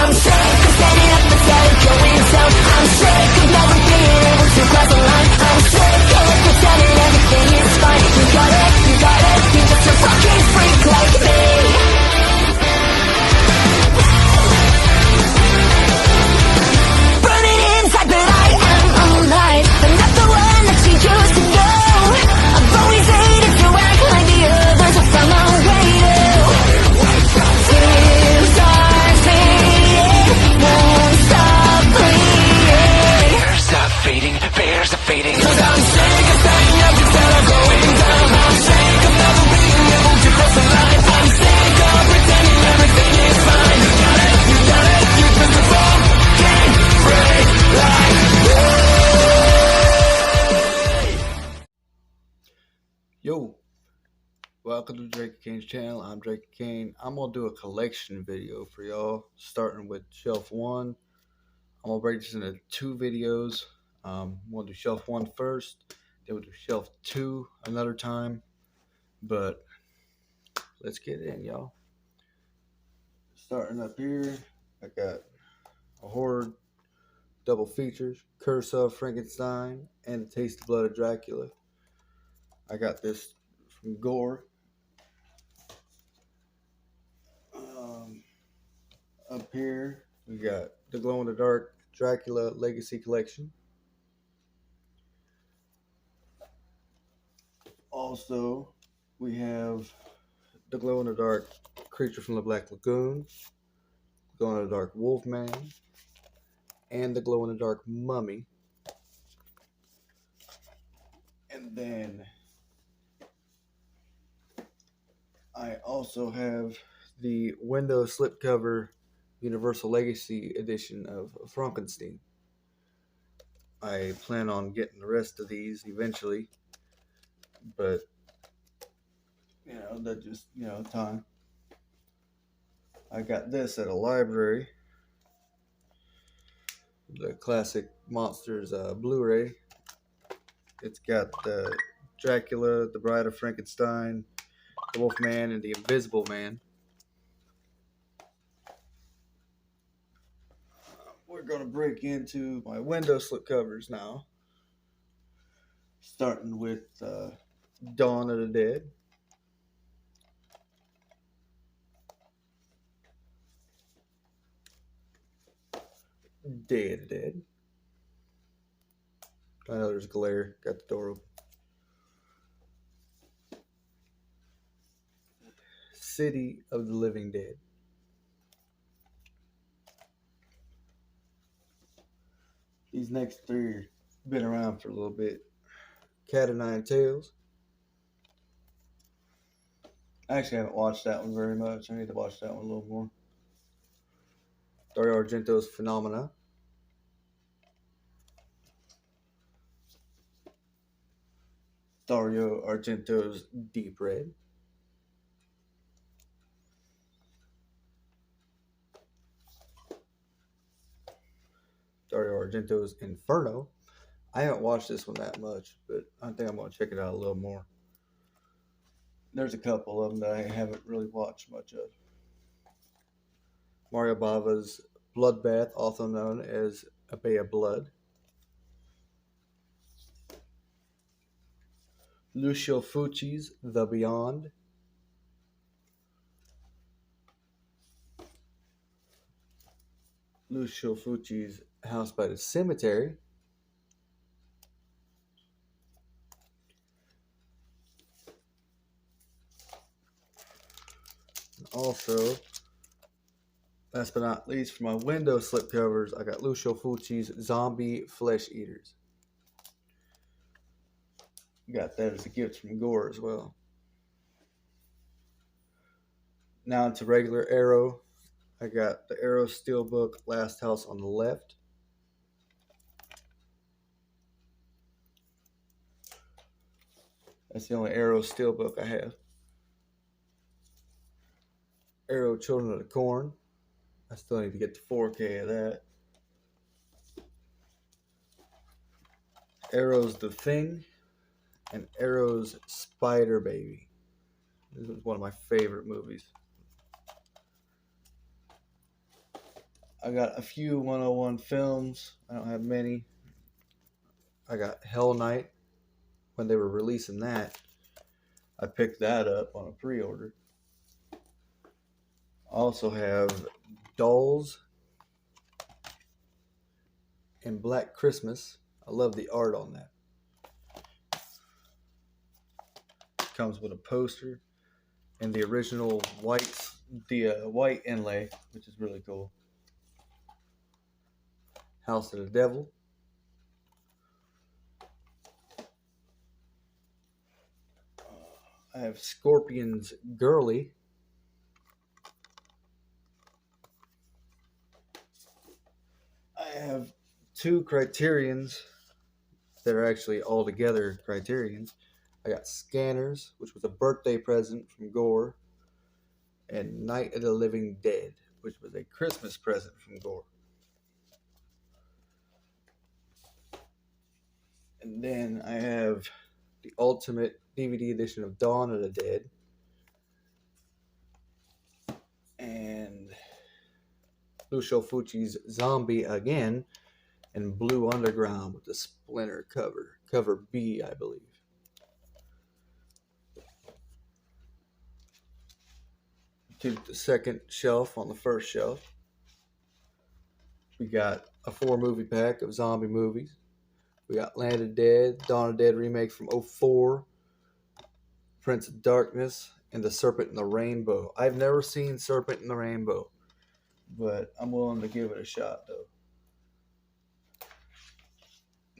I'm sick of standing up and slowly going down. I'm sick of never being able to cross the line. I'm sick of pretending everything is fine. You got it, you're just a fucking freak like me. Burning inside, but I am alive. I'm not the one that you used to know. I've always hated to act like the others are from my way to. Tears are fading, won't stop bleeding. Fears are fading. 'Cause I'm sick of standing up instead of going down. I'm sick of never being able to cross the line. I'm sick of pretending everything is fine. You got it, you're just a fucking freak like me. Yo, welcome to Drake Kane's channel. I'm Drake Kane. I'm gonna do a collection video for y'all, starting with shelf 1. I'm gonna break this into 2 videos. We'll do shelf 1 first, then we'll do shelf 2 another time. But let's get in, y'all. Starting up here, I got a horror double features, Curse of Frankenstein and The Taste of Blood of Dracula. I got this from Gore. Up here we got the Glow in the Dark Dracula Legacy Collection. Also, we have the Glow in the Dark Creature from the Black Lagoon, Glow in the Dark Wolfman, and the Glow in the Dark Mummy. And then I also have the window slipcover Universal Legacy edition of Frankenstein. I plan on getting the rest of these eventually, but that just time. I got this at a library, the Classic Monsters Blu-ray. It's got the Dracula, the Bride of Frankenstein, the Wolfman, and the Invisible Man. We're going to break into my window slip covers now, starting with Dawn of the Dead, Day of the Dead. I know there's glare, got the door open. City of the Living Dead. These next 3 have been around for a little bit. Cat of Nine Tails. I actually haven't watched that one very much. I need to watch that one a little more. Dario Argento's Phenomena. Dario Argento's Deep Red. Dario Argento's Inferno. I haven't watched this one that much, but I think I'm going to check it out a little more. There's a couple of them that I haven't really watched much of. Mario Bava's Bloodbath, also known as A Bay of Blood. Lucio Fulci's The Beyond. Lucio Fulci's House by the Cemetery. Also, last but not least, for my window slip covers, I got Lucio Fulci's Zombie Flesh Eaters. Got that as a gift from Gore as well. Now into regular Arrow. I got the Arrow Steelbook Last House on the Left. That's the only Arrow Steelbook I have. Arrow Children of the Corn. I still need to get the 4K of that. Arrow's The Thing and Arrow's Spider Baby. This is one of my favorite movies. I got a few 101 films. I don't have many. I got Hell Night when they were releasing that. I picked that up on a pre-order. I also have Dolls and Black Christmas. I love the art on that. Comes with a poster and the original white inlay, which is really cool. House of the Devil. I have Scorpion's Girly. I have two Criterions that are actually all together Criterions. I got Scanners, which was a birthday present from Gore, and Night of the Living Dead, which was a Christmas present from Gore. And then I have the Ultimate DVD edition of Dawn of the Dead, and Lucio Fucci's Zombie Again, and Blue Underground with the Splinter cover B, I believe. To the second shelf on the first shelf, we got a 4-movie pack of zombie movies. We got Land of Dead, Dawn of the Dead remake from 2004, Prince of Darkness, and The Serpent and the Rainbow. I've never seen Serpent and the Rainbow, but I'm willing to give it a shot, though.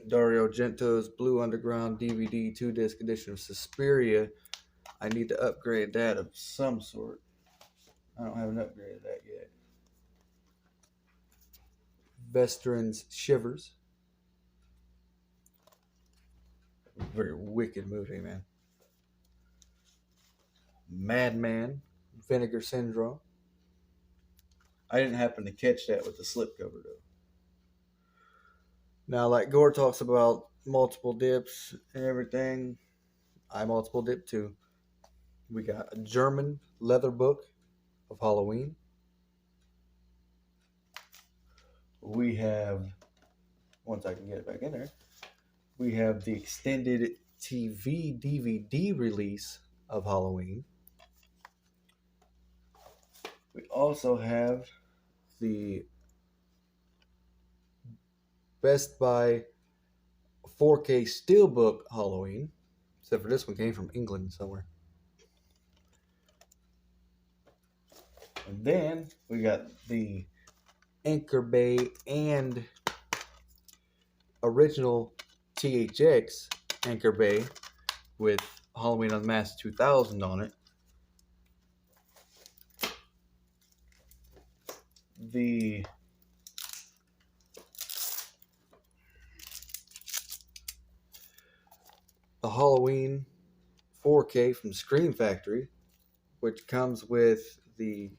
Dario Argento's Blue Underground DVD 2-disc edition of Suspiria. I need to upgrade that of some sort. I don't have an upgrade of that yet. Vestron's Shivers. Very wicked movie, man. Madman, Vinegar Syndrome. I didn't happen to catch that with the slipcover, though. Now, like Gore talks about multiple dips and everything, I multiple dip too. We got a German leather book of Halloween. We have, once I can get it back in there, we have the extended TV DVD release of Halloween. We also have the Best Buy 4K Steelbook Halloween, except for this one came from England somewhere. And then we got the Anchor Bay and original THX Anchor Bay with Halloween Unmasked 2000 on it. The Halloween 4K from Scream Factory, which comes with I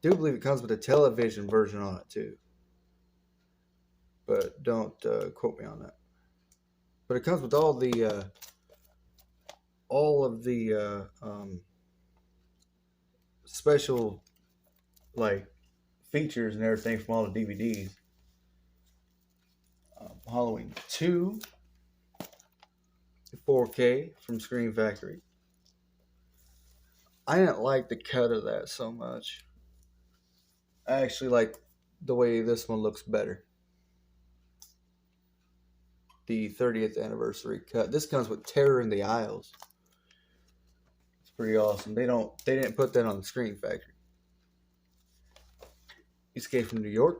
do believe it comes with a television version on it too, but don't quote me on that. But it comes with all of the special like features and everything from all the DVDs. Halloween 2 4K from Scream Factory. I didn't like the cut of that so much. I actually like the way this one looks better. The 30th anniversary cut. This comes with Terror in the Aisles. It's pretty awesome. They didn't put that on the Scream Factory. Escape from New York.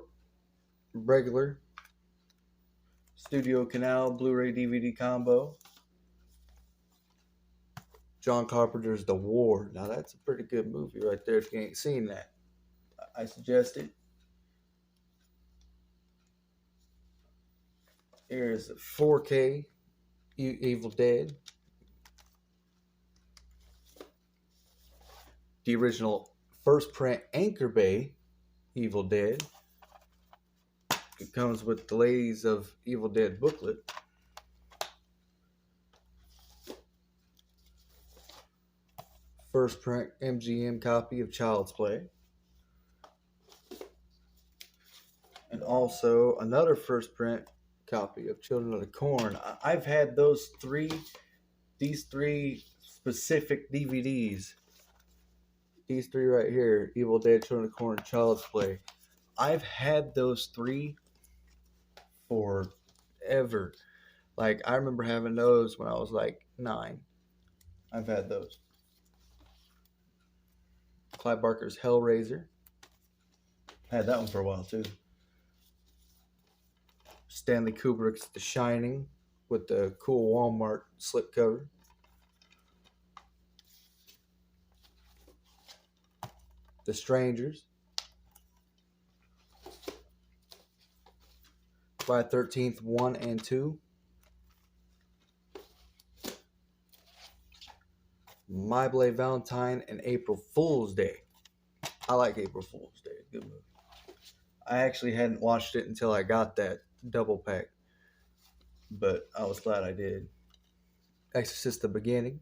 Regular. Studio Canal Blu-ray DVD combo. John Carpenter's The Ward. Now that's a pretty good movie right there if you ain't seen that. I suggest it. Here's 4K Evil Dead. The original first print Anchor Bay Evil Dead. It comes with the Ladies of Evil Dead booklet. First print MGM copy of Child's Play. and also another first print copy of Children of the Corn. I've had these three specific DVDs. These three right here, Evil Dead, Children of the Corn, Child's Play. I've had those three forever. Like, I remember having those when I was like 9. I've had those. Clive Barker's Hellraiser. Had that one for a while too. Stanley Kubrick's The Shining with the cool Walmart slipcover. The Strangers. Friday the 13th 1 and 2. My Blade Valentine and April Fool's Day. I like April Fool's Day. Good movie. I actually hadn't watched it until I got that double pack, but I was glad I did. Exorcist: The Beginning.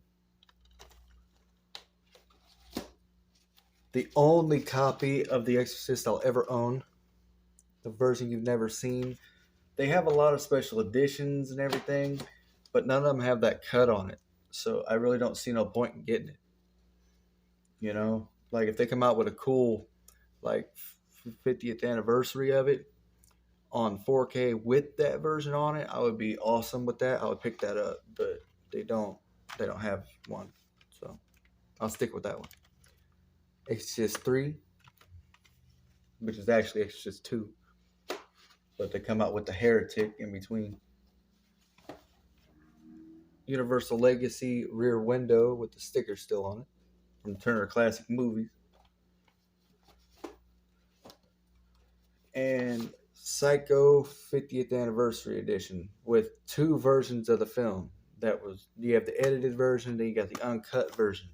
The only copy of The Exorcist I'll ever own. The version you've never seen. They have a lot of special editions and everything, but none of them have that cut on it. So I really don't see no point in getting it. You know? Like, if they come out with a cool, like, 50th anniversary of it on 4K with that version on it, I would be awesome with that. I would pick that up, but they don't have one. So I'll stick with that one. Exorcist 3, which is actually Exorcist 2, but they come out with the Heretic in between. Universal Legacy Rear Window with the sticker still on it from Turner Classic Movies. And Psycho 50th Anniversary Edition with 2 versions of the film. You have the edited version, then you got the uncut version.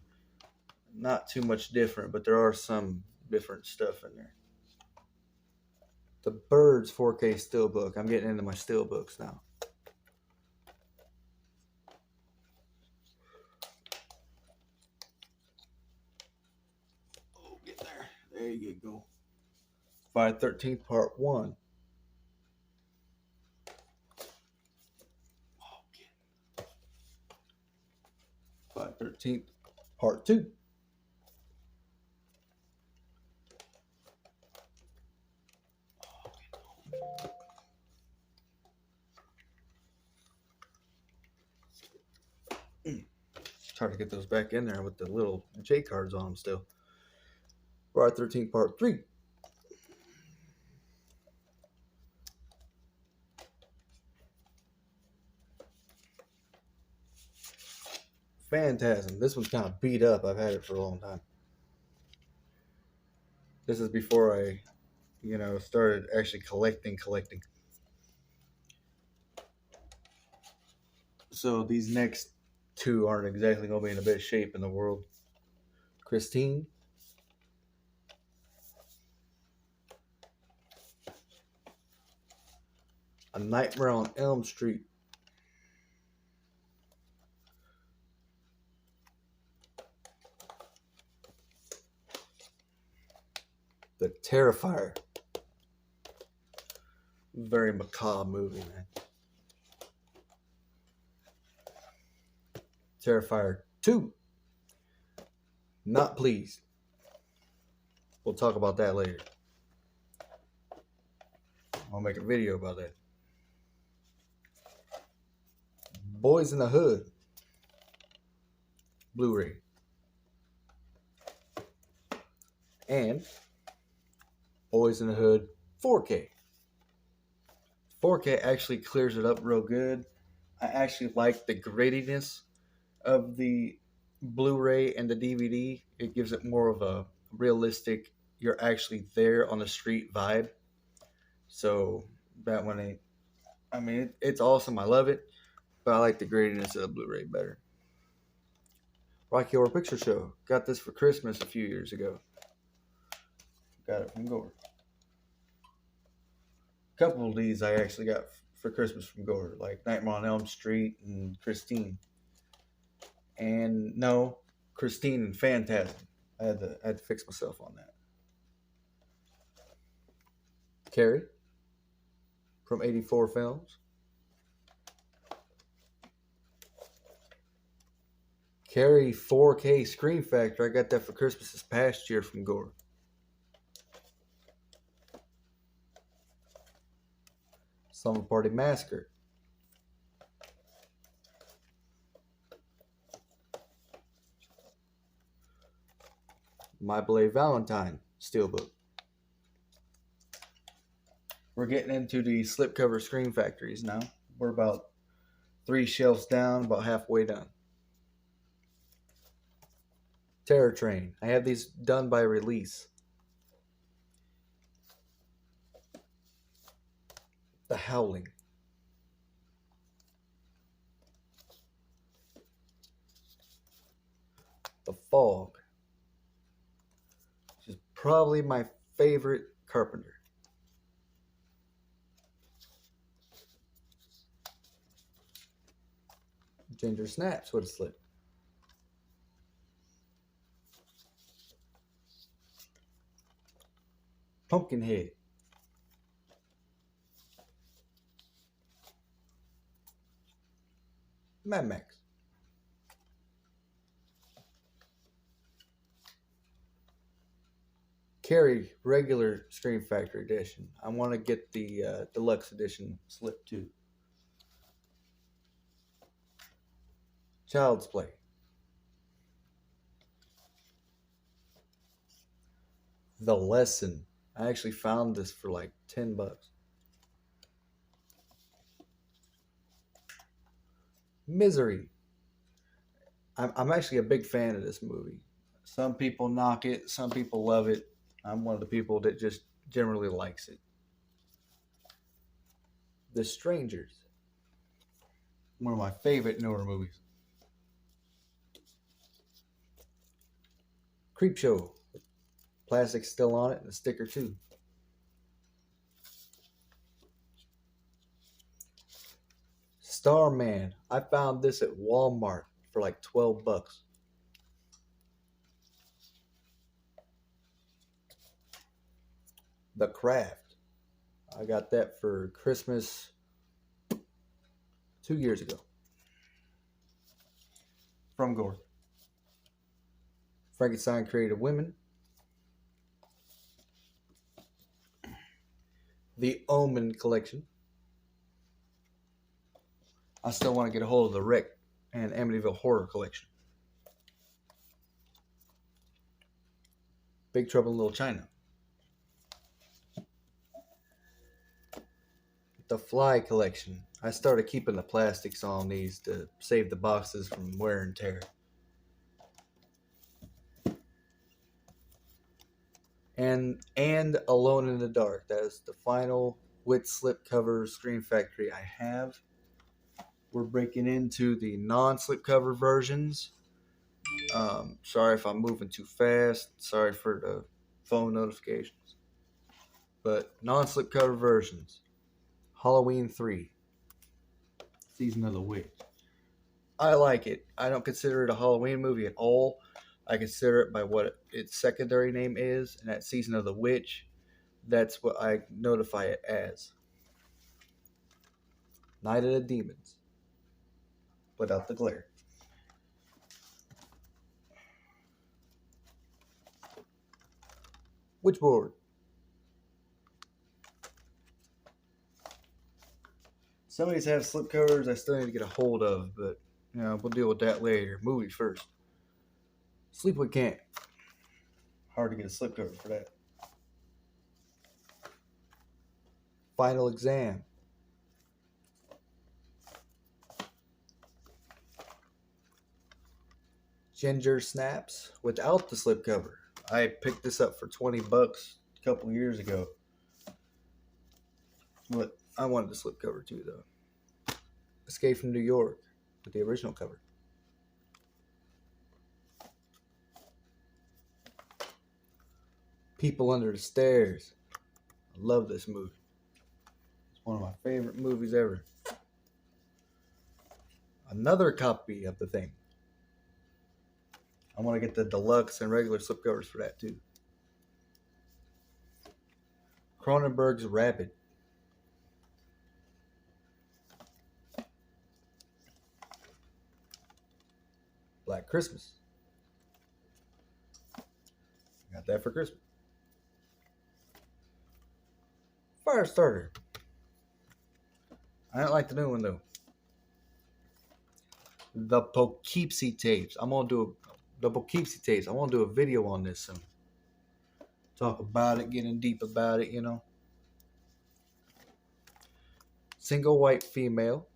Not too much different, but there are some different stuff in there. The Birds 4K Steelbook. I'm getting into my Steelbooks now. Oh, get there. There you go. Friday the 13th Part 1. Friday the 13th Part 2. Try to get those back in there with the little J cards on them still. Friday the 13th Part 3. Phantasm. This one's kind of beat up. I've had it for a long time. This is before I, started actually collecting. So these next 2 aren't exactly going to be in the best shape in the world. Christine. A Nightmare on Elm Street. The Terrifier. Very macabre movie, man. Terrifier 2. Not pleased. We'll talk about that later. I'll make a video about that. Boys in the Hood. Blu-ray. And Boys in the Hood 4K. 4K actually clears it up real good. I actually like the grittiness of the Blu-ray and the DVD. It gives it more of a realistic, you're actually there on the street vibe. So that one it's awesome. I love it, but I like the grittiness of the Blu-ray better. Rocky Horror Picture Show. Got this for Christmas a few years ago. Got it from Gore. A couple of these I actually got for Christmas from Gore, like Nightmare on Elm Street and Christine. And no, Christine and Phantasm. I had to fix myself on that. Carrie. from 84 Films. Carrie 4K Scream Factor. I got that for Christmas this past year from Gore. Summer Party Massacre. My Bloody Valentine Steelbook. We're getting into the slipcover Scream Factories now. We're about 3 shelves down, about halfway done. Terror Train. I have these done by release. The Howling. The Fog. Which is probably my favorite Carpenter. Ginger Snaps with a slip. Pumpkinhead. Mad Max. Carrie regular Scream Factory edition. I want to get the deluxe edition slip too. Child's Play. The Lesson. I actually found this for like $10. Misery. I'm actually a big fan of this movie. Some people knock it, some people love it. I'm one of the people that just generally likes it. The Strangers. One of my favorite newer movies. Creepshow. Plastic still on it and a sticker too. Starman. I found this at Walmart for like $12. The Craft. I got that for Christmas 2 years ago. From Gore. Frankenstein Creative Women. The Omen Collection. I still want to get a hold of the Rick and Amityville Horror Collection. Big Trouble in Little China. The Fly Collection. I started keeping the plastics on these to save the boxes from wear and tear. And Alone in the Dark. That is the final with slipcover Scream Factory I have. We're breaking into the non-slipcover versions. Sorry if I'm moving too fast. Sorry for the phone notifications. But non-slipcover versions. Halloween 3. Season of the Witch. I like it. I don't consider it a Halloween movie at all. I consider it by what its secondary name is, and that Season of the Witch, that's what I notify it as. Night of the Demons. Without the glare. Witchboard. Some of these have slipcovers I still need to get a hold of, but you know, we'll deal with that later. Movie first. Sleepaway Camp. Hard to get a slipcover for that. Final Exam. Ginger Snaps without the slipcover. I picked this up for $20 a couple years ago. But I wanted the slipcover too, though. Escape from New York with the original cover. People Under the Stairs. I love this movie. It's one of my favorite movies ever. Another copy of The Thing. I want to get the deluxe and regular slipcovers for that too. Cronenberg's Rabid. Christmas. Got that for Christmas. Fire starter. I don't like the new one though. The Poughkeepsie tapes. I'm gonna do the Poughkeepsie tapes. I want to do a video on this soon. Talk about it, getting deep about it, you know. Single white female.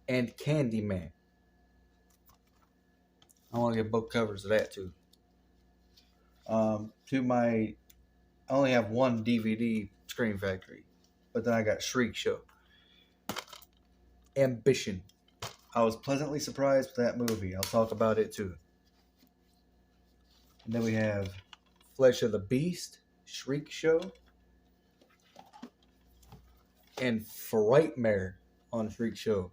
And Candyman. I want to get both covers of that too. I only have one DVD, Scream Factory, but then I got Shriek Show. Ambition. I was pleasantly surprised with that movie. I'll talk about it too. And then we have Flesh of the Beast, Shriek Show, and Frightmare on Shriek Show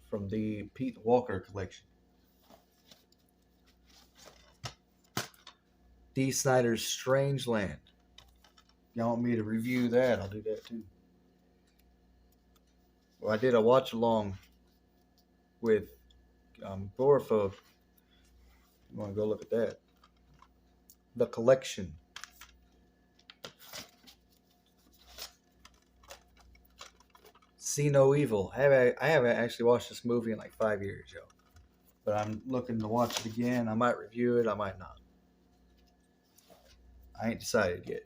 from the Pete Walker collection. D. Snyder's Strange Land. Y'all want me to review that? I'll do that too. Well, I did a watch along with Agoraphobe. You want to go look at that? The Collection. See No Evil. I haven't actually watched this movie in like 5 years, yo. But I'm looking to watch it again. I might review it. I might not. I ain't decided yet.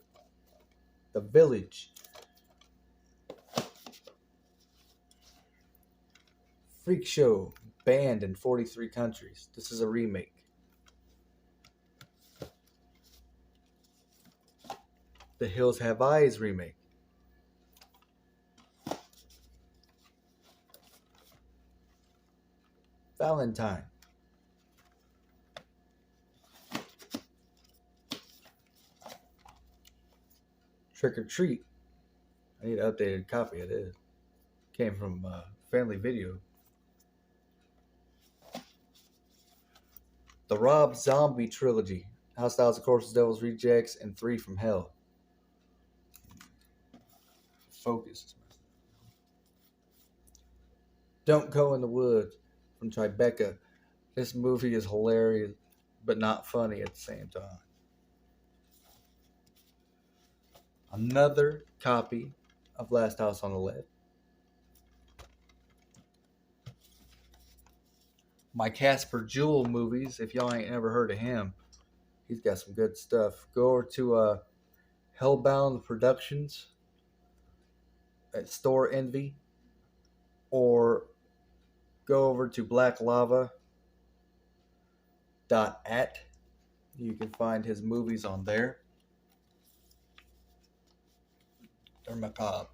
The Village. Freak Show. Banned in 43 countries. This is a remake. The Hills Have Eyes remake. Valentine. Trick or Treat. I need an updated copy of this. Came from Family Video. The Rob Zombie Trilogy. Hostiles, of Corpses, Devil's Rejects, and Three from Hell. Focus. Don't Go in the Woods from Tribeca. This movie is hilarious, but not funny at the same time. Another copy of Last House on the Left. My Casper Jewel movies. If y'all ain't ever heard of him, he's got some good stuff. Go over to Hellbound Productions at Store Envy, or go over to blacklava.at. You can find his movies on there. They're macabre.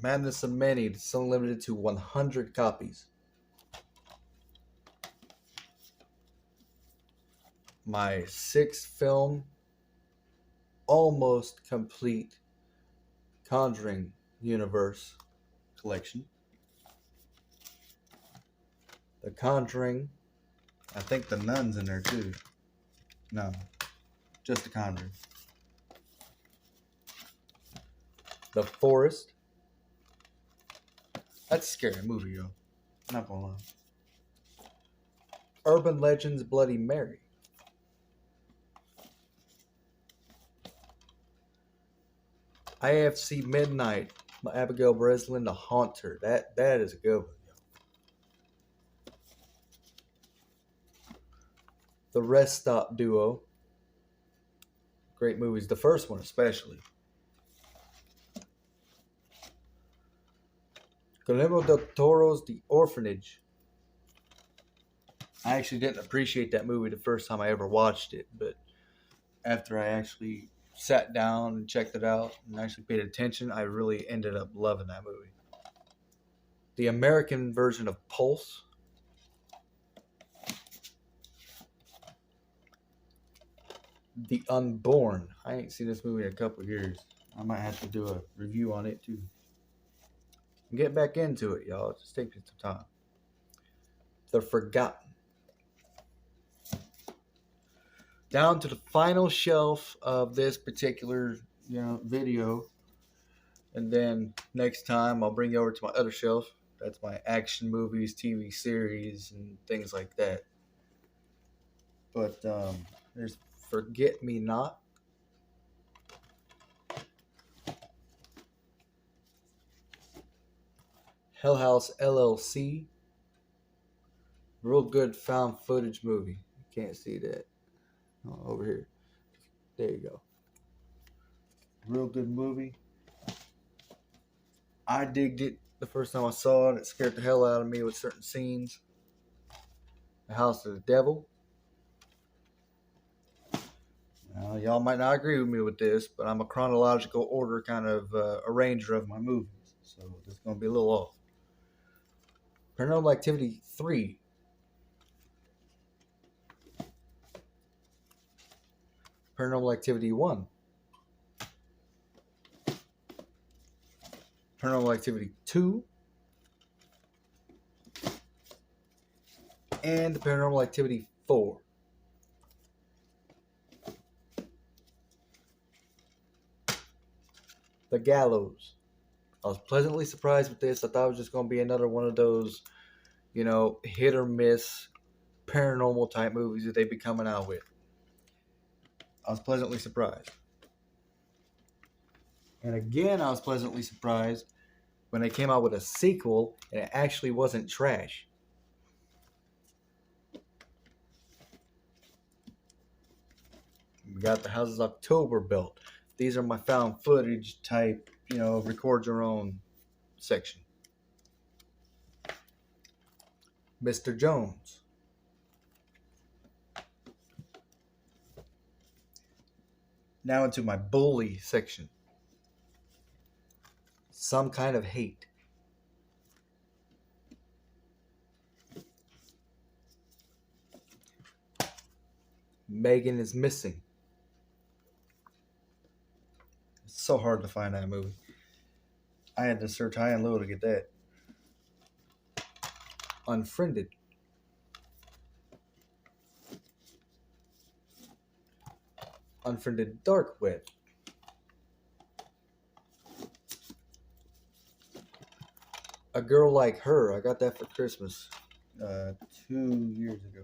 Madness of Many. It's only limited to 100 copies. My 6th film, almost complete Conjuring universe collection. The Conjuring. I think the Nun's in there too. No, just The Conjuring. The Forest. That's a scary movie, yo. Not gonna lie. Urban Legends Bloody Mary. IFC Midnight. Abigail Breslin, The Haunter. That is a good one. The Rest Stop Duo. Great movies. The first one especially. Guillermo del Toro's The Orphanage. I actually didn't appreciate that movie the first time I ever watched it, but after I actually sat down and checked it out and actually paid attention, I really ended up loving that movie. The American version of Pulse. The Unborn. I ain't seen this movie in a couple years. I might have to do a review on it too. Get back into it, y'all. Just take some time. The Forgotten. Down to the final shelf of this particular, video And then next time I'll bring you over to my other shelf. That's my action movies, TV series, and things like that. But there's Forget Me Not. Hell House LLC. Real good found footage movie. You can't see that. Oh, over here. There you go. Real good movie. I digged it the first time I saw it. It scared the hell out of me with certain scenes. The House of the Devil. Now, y'all might not agree with me with this, but I'm a chronological order kind of arranger of my movies. So this is going to be a little off. Paranormal Activity 3. Paranormal Activity 1. Paranormal Activity 2. And Paranormal Activity 4. The Gallows. I was pleasantly surprised with this. I thought it was just going to be another one of those, you know, hit or miss paranormal type movies that they'd be coming out with. I was pleasantly surprised. And again, I was pleasantly surprised when they came out with a sequel and it actually wasn't trash. We got The Houses October Belt. These are my found footage type, you know, record your own section. Mr. Jones. Now into my bully section. Some Kind of Hate. Megan is Missing. It's so hard to find that movie. I had to search high and low to get that. Unfriended. Unfriended Dark Web. A Girl Like Her. I got that for Christmas 2 years ago.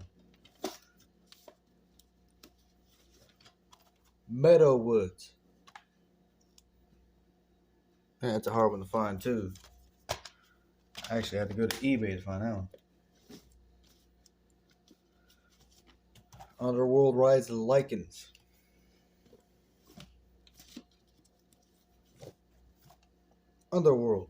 Meadowwoods. Man, that's a hard one to find too. I actually had to go to eBay to find that one. Underworld Rise of the Lycans. Underworld.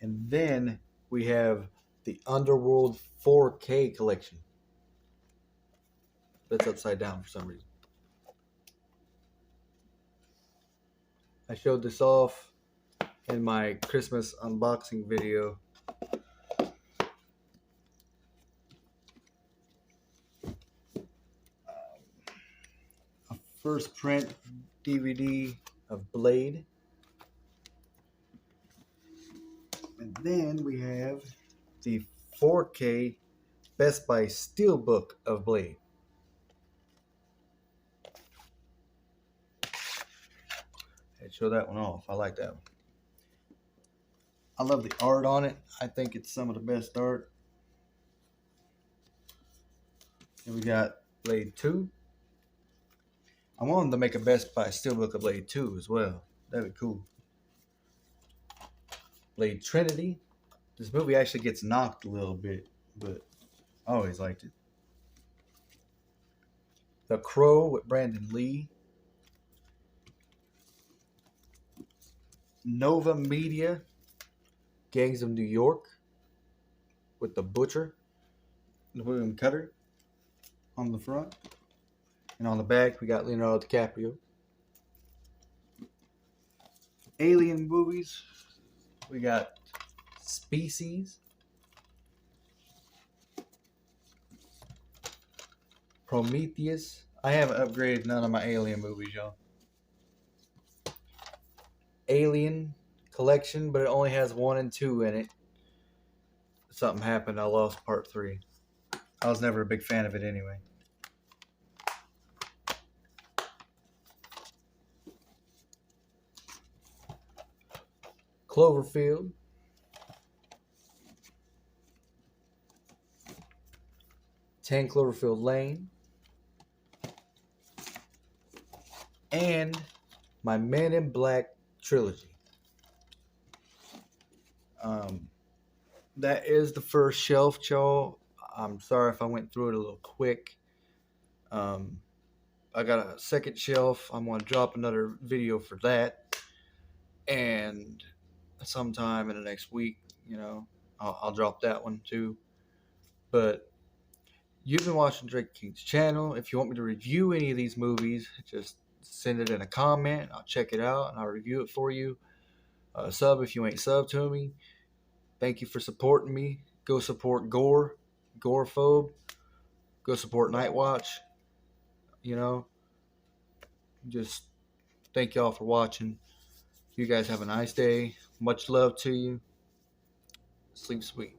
And then we have the Underworld 4K collection. That's upside down for some reason. I showed this off in my Christmas unboxing video. A first print DVD of Blade. And then we have the 4K Best Buy Steelbook of Blade. I'd show that one off. I like that one. I love the art on it. I think it's some of the best art. And we got Blade 2. I wanted to make a Best Buy Steelbook of Blade 2 as well. That'd be cool. Blade Trinity. This movie actually gets knocked a little bit, but I always liked it. The Crow with Brandon Lee. Nova Media. Gangs of New York with The Butcher and William Cutter on the front. And on the back, we got Leonardo DiCaprio. Alien movies. We got Species. Prometheus. I haven't upgraded none of my Alien movies, y'all. Alien collection, but it only has 1 and 2 in it. Something happened. I lost part 3. I was never a big fan of it anyway. Cloverfield, Ten Cloverfield Lane, and my Men in Black trilogy. That is the first shelf, y'all. I'm sorry if I went through it a little quick. I got a second shelf. I'm going to drop another video for that. And sometime in the next week, I'll drop that one too. But you've been watching Drake King's channel. If you want me to review any of these movies, just send it in a comment. I'll check it out and I'll review it for you. Sub if you ain't subbed to me. Thank you for supporting me. Go support Gorephobe. Go support Nightwatch. Just thank y'all for watching. You guys have a nice day. Much love to you. Sleep sweet.